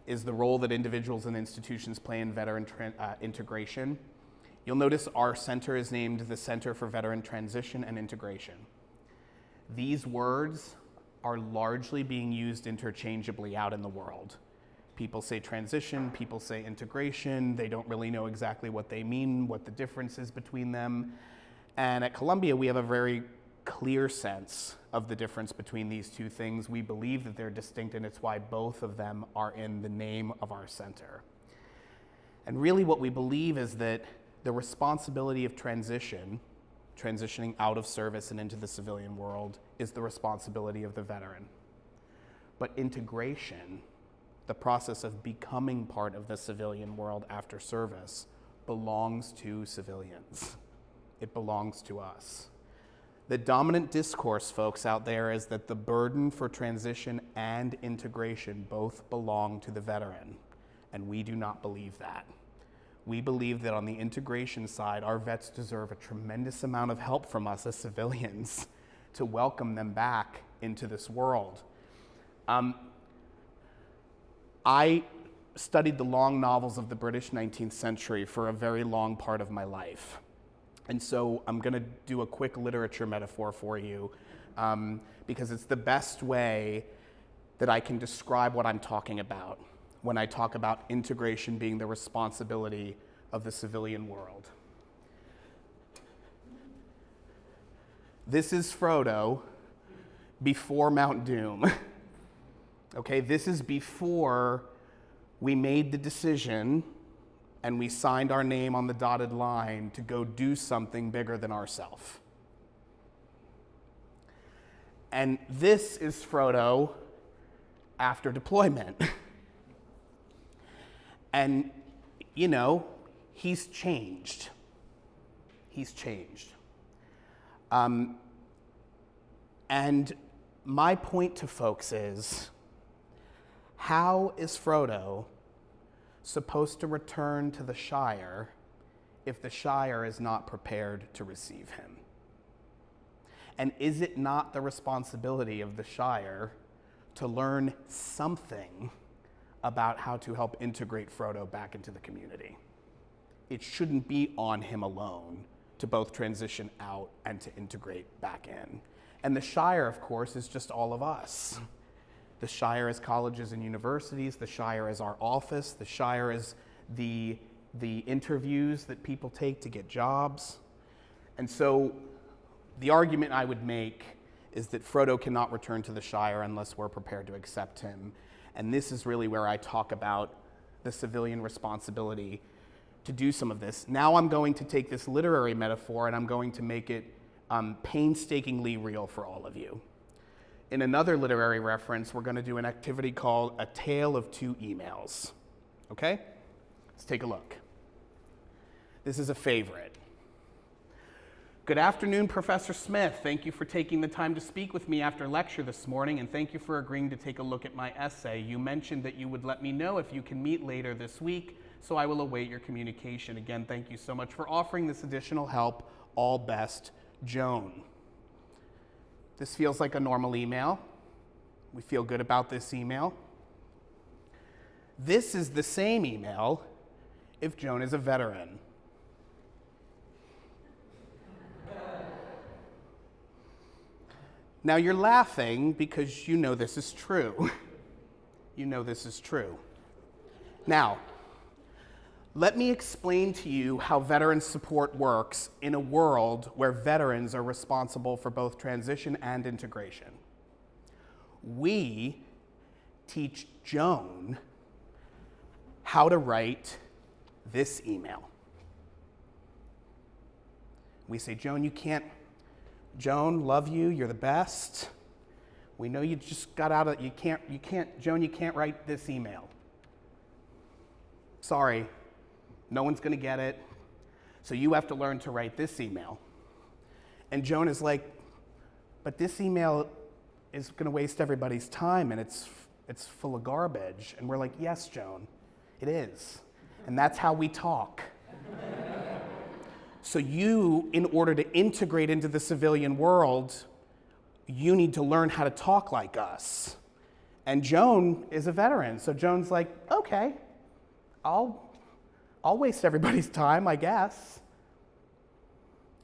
is the role that individuals and institutions play in veteran integration. You'll notice our center is named the Center for Veteran Transition and Integration. These words are largely being used interchangeably out in the world. People say transition, people say integration, they don't really know exactly what they mean, what the difference is between them. And at Columbia, we have a very clear sense of the difference between these two things. We believe that they're distinct, and it's why both of them are in the name of our center. And really what we believe is that the responsibility of transitioning out of service and into the civilian world, is the responsibility of the veteran. But integration, the process of becoming part of the civilian world after service, belongs to civilians. It belongs to us. The dominant discourse, folks, out there is that the burden for transition and integration both belong to the veteran, and we do not believe that. We believe that on the integration side, our vets deserve a tremendous amount of help from us as civilians to welcome them back into this world. I studied the long novels of the British 19th century for a very long part of my life. And so I'm going to do a quick literature metaphor for you because it's the best way that I can describe what I'm talking about when I talk about integration being the responsibility of the civilian world. This is Frodo before Mount Doom. Okay, this is before we made the decision and we signed our name on the dotted line to go do something bigger than ourselves. And this is Frodo after deployment. And, you know, he's changed. He's changed. And my point to folks is, how is Frodo supposed to return to the Shire if the Shire is not prepared to receive him? And is it not the responsibility of the Shire to learn something about how to help integrate Frodo back into the community? It shouldn't be on him alone to both transition out and to integrate back in. And the Shire, of course, is just all of us. The Shire is colleges and universities. The Shire is our office. The Shire is the interviews that people take to get jobs. And so the argument I would make is that Frodo cannot return to the Shire unless we're prepared to accept him. And this is really where I talk about the civilian responsibility to do some of this. Now I'm going to take this literary metaphor and I'm going to make it painstakingly real for all of you. In another literary reference, we're going to do an activity called A Tale of Two Emails. Okay? Let's take a look. This is a favorite. Good afternoon, Professor Smith. Thank you for taking the time to speak with me after lecture this morning, and thank you for agreeing to take a look at my essay. You mentioned that you would let me know if you can meet later this week, so I will await your communication. Again, thank you so much for offering this additional help. All best, Joan. This feels like a normal email. We feel good about this email. This is the same email if Joan is a veteran. Now you're laughing because you know this is true. You know this is true. Now, let me explain to you how veteran support works in a world where veterans are responsible for both transition and integration. We teach Joan how to write this email. We say, Joan, Joan, love you, you're the best. We know you just got out of, Joan, you can't write this email. Sorry. No one's going to get it, so you have to learn to write this email. And Joan is like, but this email is going to waste everybody's time, and it's full of garbage. And we're like, yes, Joan, it is. And that's how we talk. So you, in order to integrate into the civilian world, you need to learn how to talk like us. And Joan is a veteran, so Joan's like, okay, I'll waste everybody's time, I guess.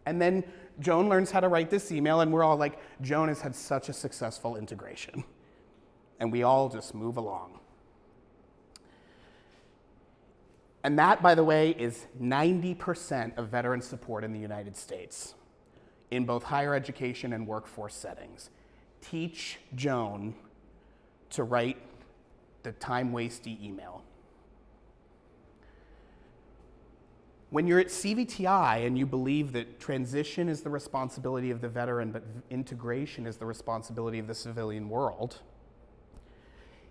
And then Joan learns how to write this email, and we're all like, Joan has had such a successful integration. And we all just move along. And that, by the way, is 90% of veteran support in the United States, in both higher education and workforce settings. Teach Joan to write the time-wasty email. When you're at CVTI and you believe that transition is the responsibility of the veteran, but integration is the responsibility of the civilian world,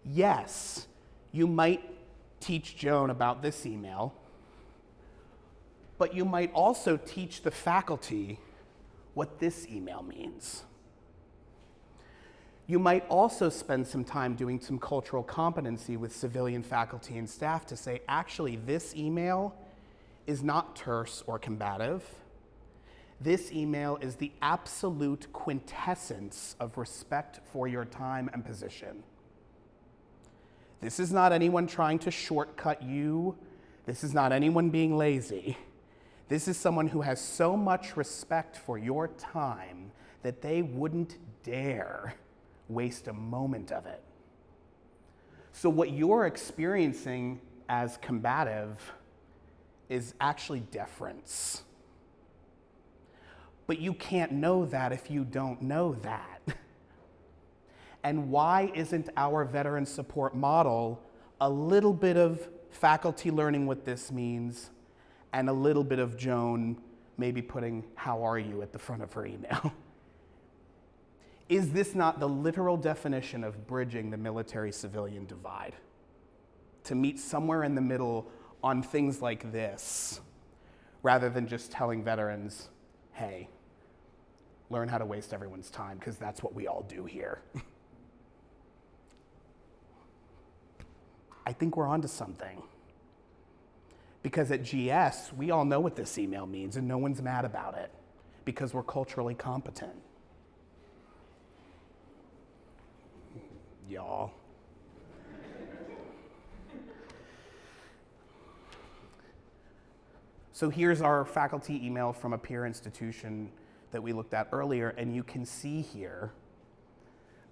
yes, you might teach Joan about this email, But you might also teach the faculty what this email means. You might also spend some time doing some cultural competency with civilian faculty and staff to say, actually, this email is not terse or combative. This email is the absolute quintessence of respect for your time and position. This is not anyone trying to shortcut you. This is not anyone being lazy. This is someone who has so much respect for your time that they wouldn't dare waste a moment of it. So what you're experiencing as combative is actually deference. But you can't know that if you don't know that. And why isn't our veteran support model a little bit of faculty learning what this means and a little bit of Joan maybe putting "how are you" at the front of her email? Is this not the literal definition of bridging the military-civilian divide? To meet somewhere in the middle on things like this, rather than just telling veterans, hey, learn how to waste everyone's time, because that's what we all do here. I think we're onto something. Because at GS, we all know what this email means, and no one's mad about it, because we're culturally competent. Y'all. So here's our faculty email from a peer institution that we looked at earlier, and you can see here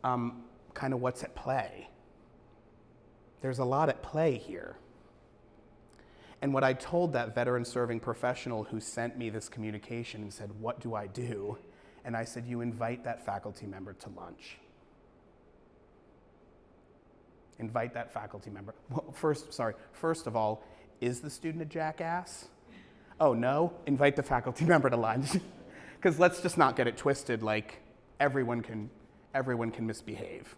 kind of what's at play. There's a lot at play here. And what I told that veteran serving professional who sent me this communication and said, what do I do? And I said, you invite that faculty member to lunch. Invite that faculty member. Well, first of all, is the student a jackass? Oh no, invite the faculty member to lunch. Because let's just not get it twisted, like everyone can misbehave.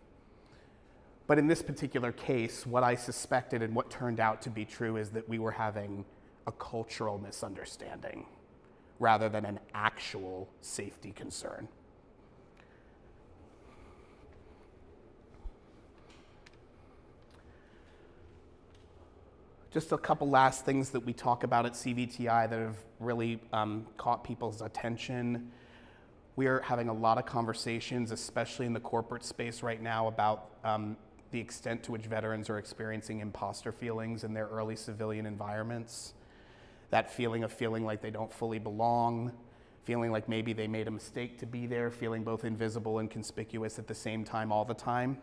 But in this particular case, what I suspected and what turned out to be true is that we were having a cultural misunderstanding rather than an actual safety concern. Just a couple last things that we talk about at CVTI that have really caught people's attention. We are having a lot of conversations, especially in the corporate space right now, about the extent to which veterans are experiencing imposter feelings in their early civilian environments. That feeling of feeling like they don't fully belong, feeling like maybe they made a mistake to be there, feeling both invisible and conspicuous at the same time all the time.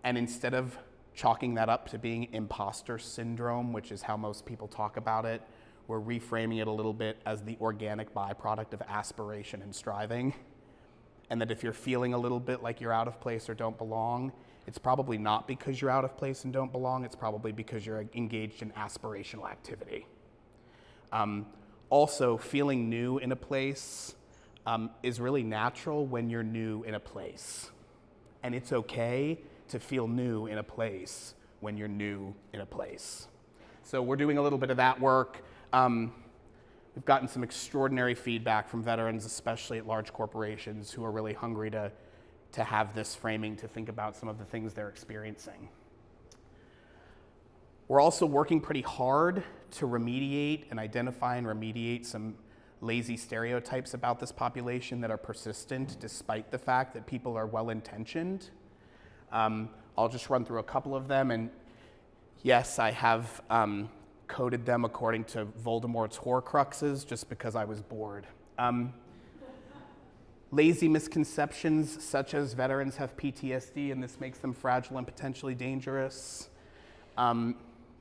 And instead of chalking that up to being imposter syndrome, which is how most people talk about it, we're reframing it a little bit as the organic byproduct of aspiration and striving. And that if you're feeling a little bit like you're out of place or don't belong, it's probably not because you're out of place and don't belong, it's probably because you're engaged in aspirational activity. Also, feeling new in a place is really natural when you're new in a place. And it's okay to feel new in a place when you're new in a place. So we're doing a little bit of that work. We've gotten some extraordinary feedback from veterans, especially at large corporations, who are really hungry to have this framing, to think about some of the things they're experiencing. We're also working pretty hard to remediate and identify and remediate some lazy stereotypes about this population that are persistent despite the fact that people are well-intentioned. I'll just run through a couple of them, and yes, I have coded them according to Voldemort's Horcruxes just because I was bored. Lazy misconceptions such as veterans have PTSD and this makes them fragile and potentially dangerous.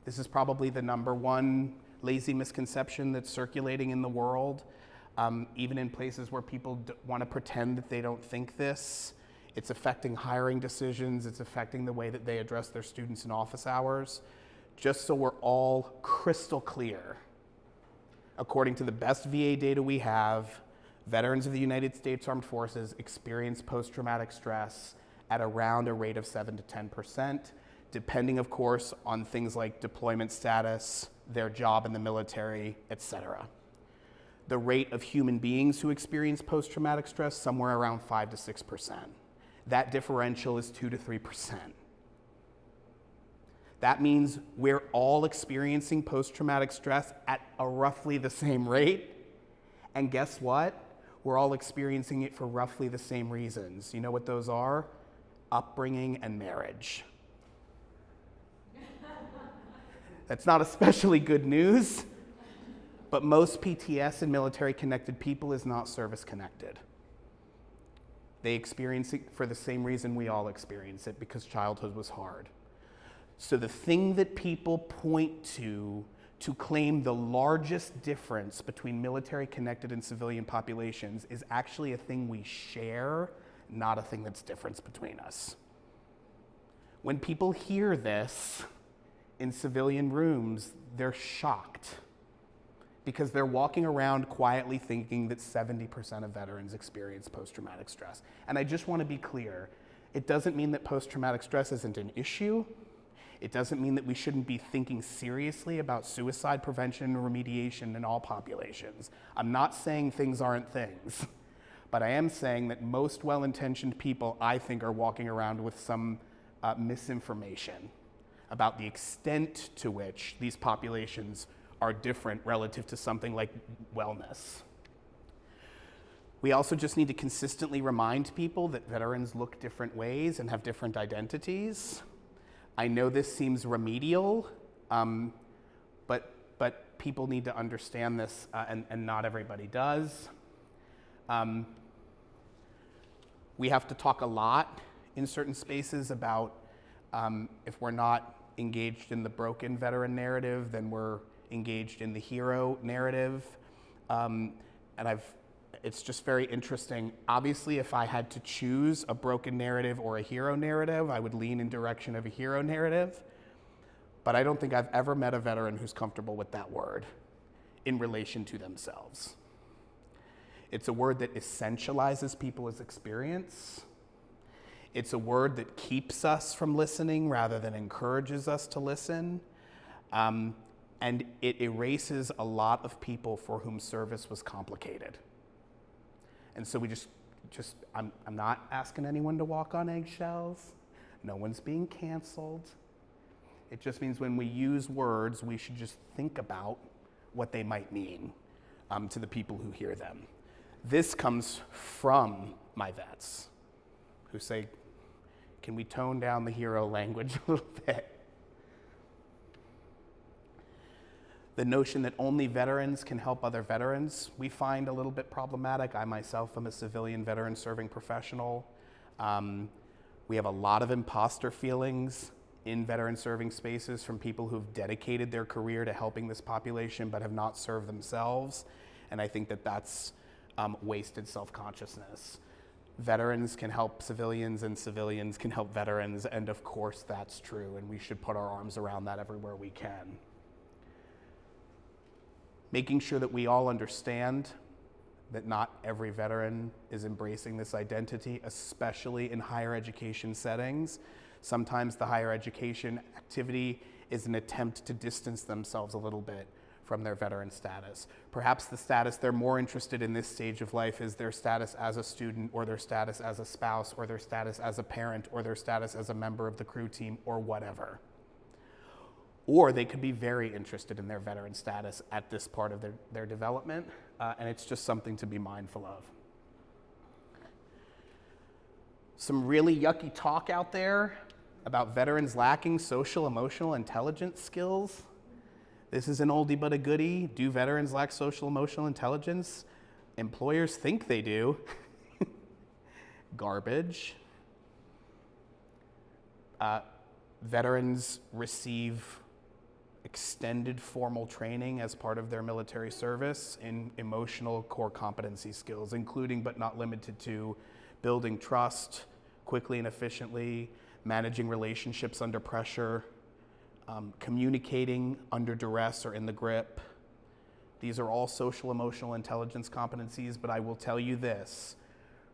This is probably the number one lazy misconception that's circulating in the world, even in places where people want to pretend that they don't think this. It's affecting hiring decisions. It's affecting the way that they address their students in office hours. Just so we're all crystal clear, according to the best VA data we have, veterans of the United States Armed Forces experience post-traumatic stress at around a rate of 7 to 10%. depending, of course, on things like deployment status, their job in the military, etc. The rate of human beings who experience post-traumatic stress, somewhere around 5 to 6%. That differential is 2 to 3%. That means we're all experiencing post-traumatic stress at a roughly the same rate. And guess what? We're all experiencing it for roughly the same reasons. You know what those are? Upbringing and marriage. That's not especially good news, but most PTS in military-connected people is not service-connected. They experience it for the same reason we all experience it, because childhood was hard. So the thing that people point to claim the largest difference between military-connected and civilian populations is actually a thing we share, not a thing that's different between us. When people hear this in civilian rooms, they're shocked because they're walking around quietly thinking that 70% of veterans experience post-traumatic stress. And I just want to be clear, it doesn't mean that post-traumatic stress isn't an issue. It doesn't mean that we shouldn't be thinking seriously about suicide prevention and remediation in all populations. I'm not saying things aren't things, but I am saying that most well-intentioned people, I think, are walking around with some misinformation about the extent to which these populations are different relative to something like wellness. We also just need to consistently remind people that veterans look different ways and have different identities. I know this seems remedial, but people need to understand this, and not everybody does. We have to talk a lot in certain spaces about if we're not engaged in the broken veteran narrative, then we're engaged in the hero narrative. It's just very interesting. Obviously, if I had to choose a broken narrative or a hero narrative, I would lean in direction of a hero narrative. But I don't think I've ever met a veteran who's comfortable with that word in relation to themselves. It's a word that essentializes people's experience. It's a word that keeps us from listening rather than encourages us to listen. And it erases a lot of people for whom service was complicated. And so I'm not asking anyone to walk on eggshells. No one's being canceled. It just means when we use words, we should just think about what they might mean to the people who hear them. This comes from my vets who say, can we tone down the hero language a little bit? The notion that only veterans can help other veterans, we find a little bit problematic. I myself am a civilian veteran serving professional. We have a lot of imposter feelings in veteran serving spaces from people who've dedicated their career to helping this population but have not served themselves. And I think that that's wasted self-consciousness. Veterans can help civilians and civilians can help veterans, and of course that's true, and we should put our arms around that everywhere we can. Making sure that we all understand that not every veteran is embracing this identity, especially in higher education settings. Sometimes the higher education activity is an attempt to distance themselves a little bit from their veteran status. Perhaps the status they're more interested in this stage of life is their status as a student, or their status as a spouse, or their status as a parent, or their status as a member of the crew team, or whatever. Or they could be very interested in their veteran status at this part of their development, and it's just something to be mindful of. Some really yucky talk out there about veterans lacking social emotional intelligence skills. This is an oldie but a goodie. Do veterans lack social emotional intelligence? Employers think they do. Garbage. Veterans receive extended formal training as part of their military service in emotional core competency skills, including but not limited to building trust quickly and efficiently, managing relationships under pressure, communicating under duress or in the grip. These are all social emotional intelligence competencies, but I will tell you this,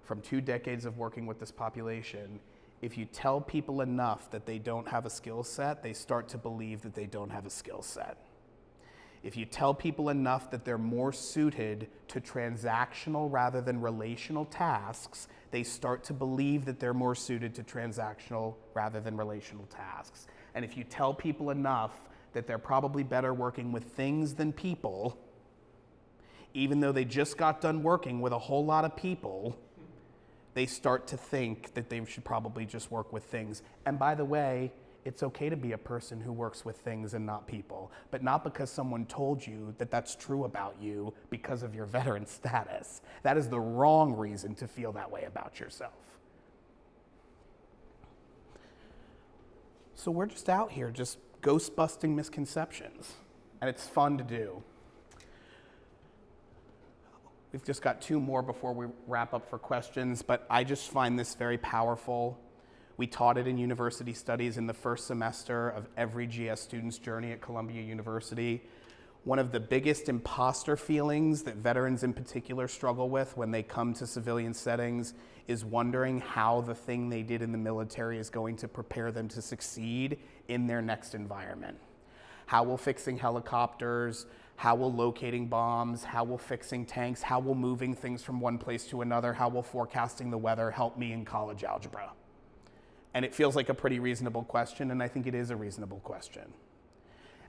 from 2 decades of working with this population, if you tell people enough that they don't have a skill set, they start to believe that they don't have a skill set. If you tell people enough that they're more suited to transactional rather than relational tasks, they start to believe that they're more suited to transactional rather than relational tasks. And if you tell people enough that they're probably better working with things than people, even though they just got done working with a whole lot of people, they start to think that they should probably just work with things. And by the way, it's okay to be a person who works with things and not people, but not because someone told you that that's true about you because of your veteran status. That is the wrong reason to feel that way about yourself. So we're just out here just ghost busting misconceptions, and it's fun to do. We've just got 2 more before we wrap up for questions, but I just find this very powerful. We taught it in university studies in the first semester of every GS student's journey at Columbia University. One of the biggest imposter feelings that veterans in particular struggle with when they come to civilian settings is wondering how the thing they did in the military is going to prepare them to succeed in their next environment. How will fixing helicopters, how will locating bombs, how will fixing tanks, how will moving things from one place to another, how will forecasting the weather help me in college algebra? And it feels like a pretty reasonable question, and I think it is a reasonable question.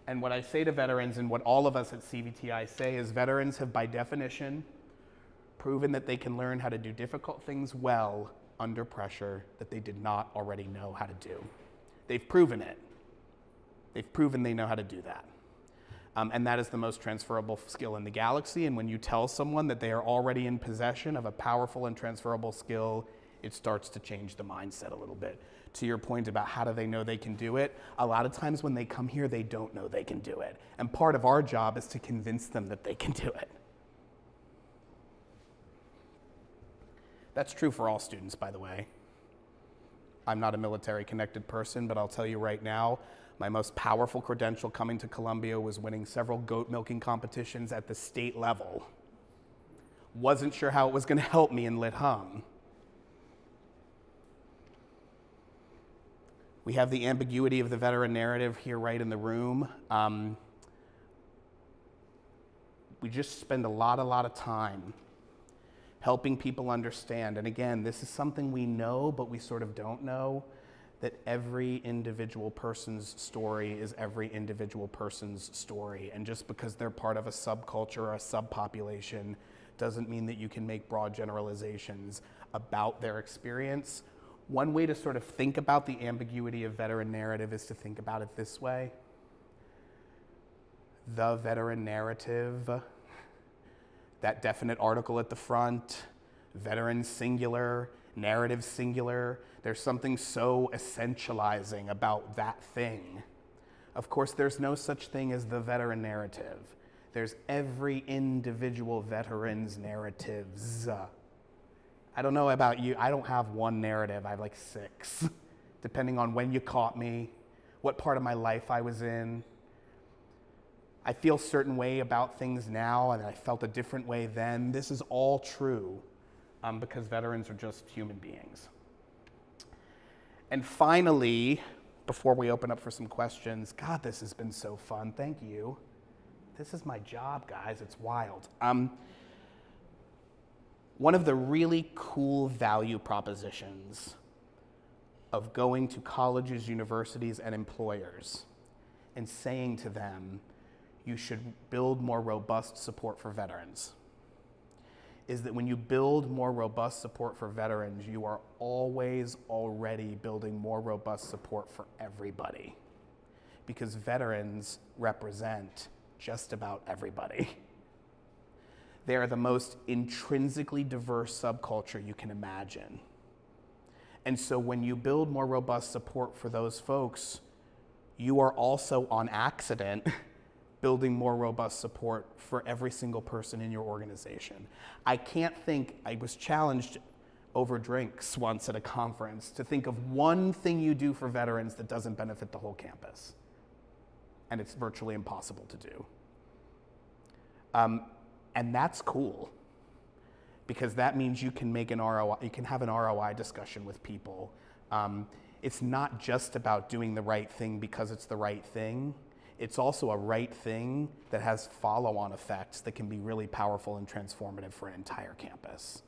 And what I say to veterans, and what all of us at CVTI say, is veterans have by definition proven that they can learn how to do difficult things well under pressure that they did not already know how to do. They've proven it. They've proven they know how to do that. And that is the most transferable skill in the galaxy. And when you tell someone that they are already in possession of a powerful and transferable skill, it starts to change the mindset a little bit. To your point about how do they know they can do it, a lot of times when they come here, they don't know they can do it. And part of our job is to convince them that they can do it. That's true for all students, by the way. I'm not a military-connected person, but I'll tell you right now, my most powerful credential coming to Columbia was winning several goat milking competitions at the state level. Wasn't sure how it was going to help me in Lit Hum. We have the ambiguity of the veteran narrative here right in the room. We just spend a lot of time helping people understand, and again, this is something we know, but we sort of don't know, that every individual person's story is every individual person's story. And just because they're part of a subculture or a subpopulation doesn't mean that you can make broad generalizations about their experience. One way to sort of think about the ambiguity of veteran narrative is to think about it this way. The veteran narrative, that definite article at the front, veteran singular, narrative singular, there's something so essentializing about that thing. Of course, there's no such thing as the veteran narrative. There's every individual veteran's narratives. I don't know about you, I don't have one narrative, I have like 6, depending on when you caught me, what part of my life I was in. I feel a certain way about things now, and I felt a different way then. This is all true because veterans are just human beings. And finally, before we open up for some questions, God, this has been so fun, thank you. This is my job, guys, it's wild. One of the really cool value propositions of going to colleges, universities, and employers and saying to them, you should build more robust support for veterans, is that when you build more robust support for veterans, you are always already building more robust support for everybody, because veterans represent just about everybody. They are the most intrinsically diverse subculture you can imagine. And so when you build more robust support for those folks, you are also on accident building more robust support for every single person in your organization. I was challenged over drinks once at a conference to think of one thing you do for veterans that doesn't benefit the whole campus. And it's virtually impossible to do. And that's cool, because that means you can make an ROI, you can have an ROI discussion with people It's not just about doing the right thing because it's the right thing. It's also a right thing that has follow-on effects that can be really powerful and transformative for an entire campus.